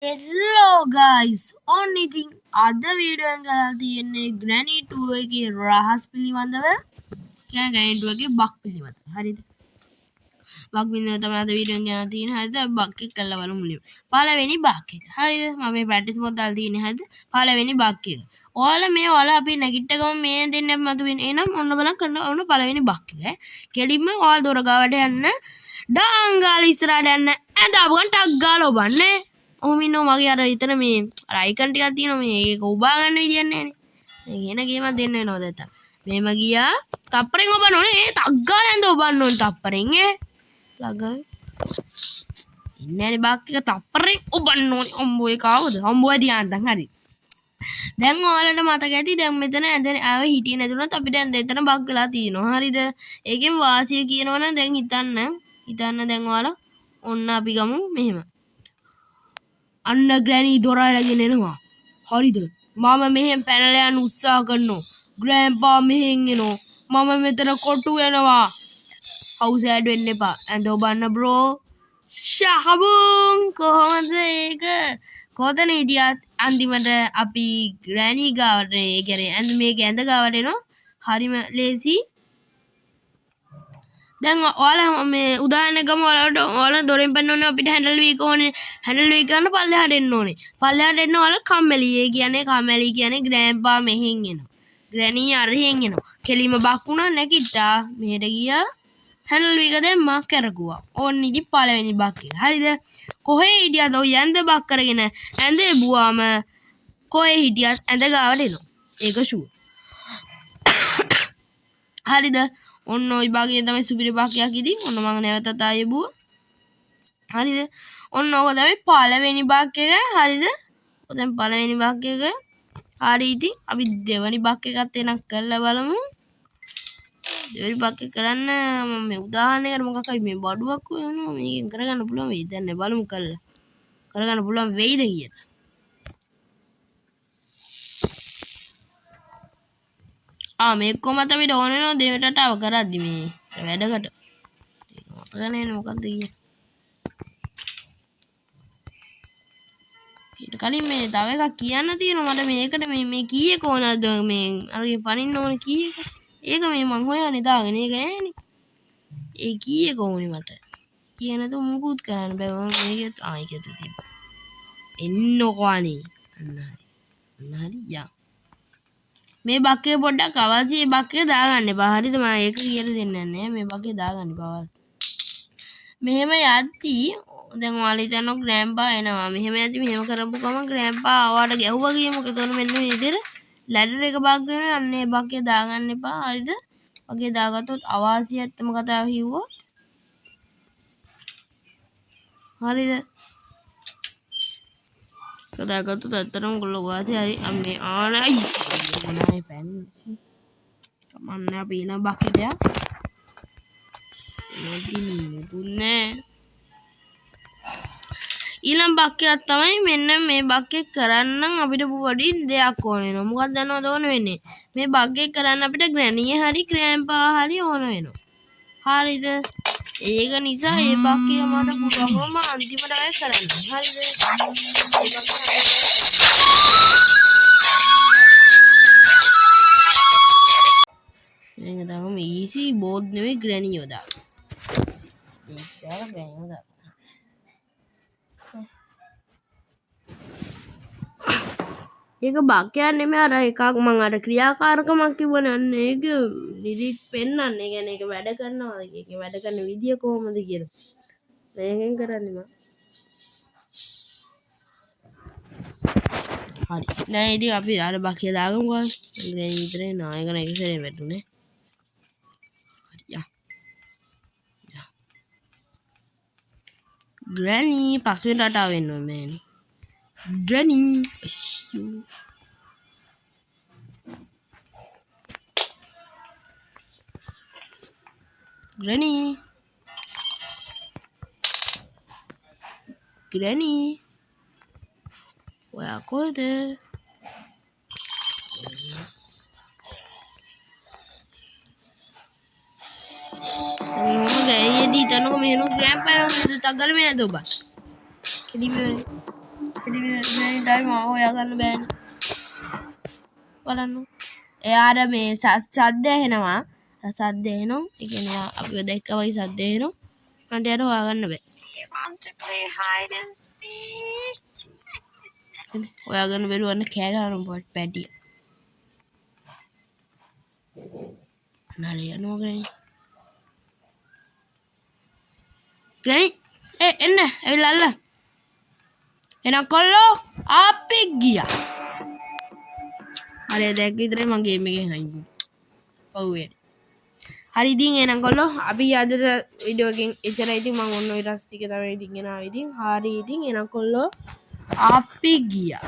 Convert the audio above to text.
Hello guys, only thing other video එකෙන් තියෙන්නේ Granny 2 එකේ රහස් පිළිබඳව කියන්නේ Granny 2 එකේ බක් පිළිබඳව. හරිද? බක් පිළිබඳව තමයි අද වීඩියෝ එකෙන් තියෙන්නේ. හරිද? බක් එක කරලා බලමු මුලින්ම. පළවෙනි බක් එක. හරිද? මම මේ ප්‍රැක්ටිස් මොකද දාලා තියෙන්නේ. හරිද? පළවෙනි බක් එක. ඔයාලා අපි නැගිට ගම මේ දෙන්න මතුවෙන. එහෙනම් ඔන්න බලන්න කරන ඔන්න පළවෙනි බක් එක. කෙලින්ම ඔයාලා දොර ගාවට යන්න. ඩාංගාල ඉස්සරහට යන්න. ඇඳාපු ගමන් ටක් ගාලා ඔබන්නේ. ඔහොම ඉන්නව මගේ අර හිතන මේ අර අයිකන් ටිකක් තියෙනවා මේ ඒක උබා ගන්න විදියක් නැහැ නේ. එන ගේමක් දෙන්න වෙනවද නැත්තම්. මෙහෙම ගියා තප්පරෙන් ඔබන්න ඕනේ. ඒ ටක් ගාලා ඇඳ ඔබන්න ඕනේ තප්පරෙන් ලග්ගන. ඉන්නේ බාක් එක තප්පරෙන් ඔබන්න ඕනේ. අම්බෝ ඒක ආවද? අම්බෝ තියාන්තන් හරි. දැන් ඔයාලට මතක ඇති දැන් මෙතන ඇඳ ආව හිටියේ නැතුණත් අපිට ඇඳ එතන බග් වෙලා තියෙනවා. හරිද? ඒකෙන් වාසිය කියනවනම් දැන් හිතන්න දැන් ඔයාලා ඔන්න අපි ගමු මෙහෙම. අන්න ග්‍රැනි දොර අරගෙන එනවා. හරිද? මම මෙහෙන් පැනලා යන්න උත්සාහ කරනවා. ග්‍රෑන්පා මෙහෙන් එනවා. මම මෙතන කොටු වෙනවා. හවුස් ඇඩ් වෙන්න එපා. ඇඳ ඔබන්න බ්‍රෝ. ශහබුන් කොහොමද ඒක? කොතන හිටියත් අන්තිමට අපි ග්‍රැනි ගාවට ඒ කියන්නේ ඇඳ මේක ඇඳ ගාවට එනවා. හරිම ලේසි. දැන් ඔයාලා මේ උදාහරණයක් ගමු ඔයාලා දොරෙන් පැනන්න ඕනේ අපිට හැන්ඩල් වීක ඕනේ හැන්ඩල් වීක ගන්න පල්ලෙහාට එන්න ඕනේ පල්ලෙහාට එන්න ඔයාලා කම්මැලි ඒ කියන්නේ කම්මැලි කියන්නේ ග්‍රෑන්පා මෙහෙන් එනවා ග්‍රැනි අරහෙන් එනවා කෙලිම බක්ුණා නැගිට්ටා මෙහෙට ගියා හැන්ඩල් වීක දැම්මා කරකුවා ඕන්න ඉතින් පළවෙනි බක් එක හරිද කොහේ හිටියද ඔය ඇඳ බක් කරගෙන ඇඳ එබුවාම කොහේ හිටියත් ඇඳ ගාවට එනවා ඒක ෂුවර් හරිද ඔන්න ඔය භාගයේ තමයි සුපිරි භාගයක් ඉතින් ඔන්න මම නැවතත් ආයෙ බුවා හරිද ඔන්න ඕක තමයි පළවෙනි භාග එක හරිද ඔය දැන් පළවෙනි භාග එක හරි ඉතින් අපි දෙවෙනි භාග එකත් එනක් කරලා බලමු දෙවෙනි භාග එක කරන්න මම මේ උදාහරණයකට මොකක් හරි මේ බඩුවක් වෙනවා මේකෙන් කරගන්න පුළුවන් වෙයිද දැන් බලමු කරගන්න පුළුවන් වෙයිද කියලා මේ කොහමද අපිට ඕන වෙනව දෙවටට අව කරද්දි මේ වැඩකට ඒක මතක නැහැ මොකද්ද කියේ ඊට කලින් මේ තව එකක් කියන්න තියෙනවා මට මේකට මේ කීයක ඕනද මේ අර පනින්න ඕන කීයක ඒක මේ මං හොයන්නේ දාගෙන ඒක නෑනේ ඒ කීයක ඕනේ මට කියන තු මුකුත් කරන්න බෑ මම මේක ආයිකද තිබ්බා එන්නකෝ අනේ අන්න හරි යා මේ බක්කේ පොඩ්ඩක් අවශ්‍ය මේ බක්කේ දාගන්න එපා හරිද මම ඒක කියලා දෙන්නේ නැහැ මේ බක්කේ දාගන්න එපා මෙහෙම යද්දී දැන් ඔයාලා හිතනවා ග්‍රෑන්පා එනවා මෙහෙම යද්දී මෙහෙම කරපු ගමන් ග්‍රෑන්පා ආවට ගැහුවා කියමුකෝ එතකොට මෙන්න මේ විදිහට ලැඩර් එක බග් වෙනවා අන්න ඒ බක්කේ දාගන්න එපා හරිද බක්කේ දාගත්තොත් අවශ්‍ය ඇත්තම කතාව කිව්වොත් හරිද කදාගත්තොත් ඇත්තටම ගොල්ලෝ වාසිය හරි මේ ආනයි මොනයි පැන්නේ කමන්නේ අපි ඊළඟ බකෙට දුන්නේ ඊළඟ බක්කයක් තමයි මෙන්න මේ බක්කේ කරන්න අපිට පොඩි දෙයක් ඕන වෙනවා මොකක්ද දන්නවද ඕන වෙන්නේ මේ බක්කේ කරන්න අපිට ග්‍රැනිය හරි ග්‍රෑන්පා හරි ඕන වෙනවා හරිද ඒක නිසා ඒ බක්කේ මට පුළුවන්ම අන්තිමට වෙයි කරන්න හරිද මේක තමයි ඊසි බෝඩ් නෙවෙයි ග්‍රැනි යොදා ඊසි දාලා ග්‍රැනි යොදා ඒක බක්කයක් නෙමෙයි අර එකක් මං අර ක්‍රියාකාරකමක් කිව්වනේ අන්න ඒක ඩිලීට් පෙන්නන්නේ ඒ කියන්නේ ඒක වැඩ කරනවාද ඒක වැඩ කරන විදිය කොහොමද කියලා මේකෙන් කරන්නේ මම හරි දැන් ඉතින් අපි අර බක්කිය දාගමු ගායි ග්‍රැනි විතරේ නායක එක සැරේ වැටුනේ හරි යා ග්‍රැනි පස්වෙන් රටාව වෙන්න ඕනේ මෑනේ Granny, Granny, ඔයා කොහෙද? Granny di tanah kau minum grandpa yang itu tagal me ada ba? Kedi me ඉතින් හොයාගන්න බෑනේ. බලන්න. එයාට මේ සද්ද ඇහෙනවා. සද්ද එනවා. ඒ කියන්නේ අපිව දැක්ක වගේ සද්ද එනවා. මන්ට යට හොයාගන්න බෑ. හොයාගන්න බැරුව අන්න කෑ ගහනවා පැටිය. නරි යනවා ග්‍රැනි. ග්‍රැනි එන්න ඇවිල්ලා අල්ලන්න. එන කොල්ලෝ අපි ගියා. හරි දැක් විතරයි මම ගේම් එකෙන් අයින් වුනේ. ඔව් ඒ. හරි ඉතින් එන කොල්ලෝ අපි අද වීඩියෝ එකෙන් එච්චරයි. ඉතින් මම ඔන්න ඔය රස් ටික තමයි ඉතින් ගෙනාවේ. ඉතින් හරි ඉතින් එන කොල්ලෝ අපි ගියා.